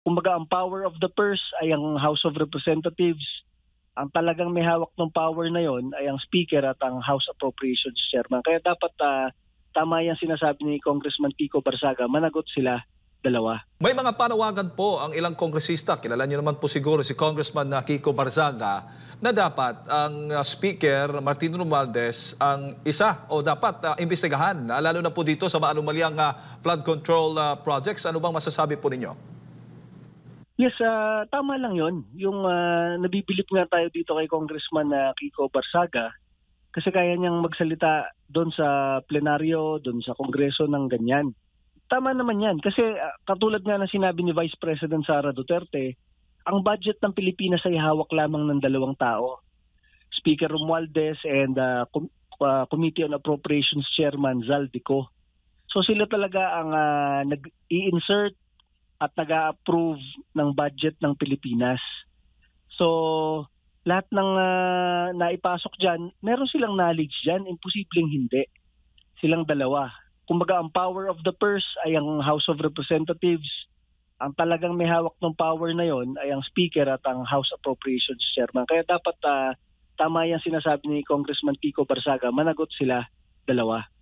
Kumbaga ang power of the purse ay ang House of Representatives. Ang talagang may hawak ng power na yon ay ang Speaker at ang House Appropriations Chairman. Kaya dapat tama yung sinasabi ni Congressman Kiko Barsaga, managot sila dalawa. May mga panawagan po ang ilang kongresista, kilala niyo naman po siguro si Congressman Kiko Barzaga, na dapat ang Speaker Martin Romualdez ang isa o dapat imbestigahan, lalo na po dito sa maanumalyang flood control projects. Ano bang masasabi po ninyo? Yes, tama lang yon. Yung nabibilip nga tayo dito kay Congressman Kiko Barsaga kasi kaya niyang magsalita doon sa plenaryo, doon sa Kongreso ng ganyan. Tama naman yan kasi katulad nga na sinabi ni Vice President Sara Duterte, ang budget ng Pilipinas ay hawak lamang ng dalawang tao. Speaker Romualdez and Committee on Appropriations Chairman Zaldico. So sila talaga ang nag-i-insert at nag-a-approve ng budget ng Pilipinas. So lahat ng naipasok dyan, meron silang knowledge dyan, imposibleng hindi. Silang dalawa. Kumbaga ang power of the purse ay ang House of Representatives. Ang talagang may hawak ng power na yon ay ang Speaker at ang House Appropriations Chairman. Kaya dapat tama yung sinasabi ni Congressman Kiko Barsaga, managot sila dalawa.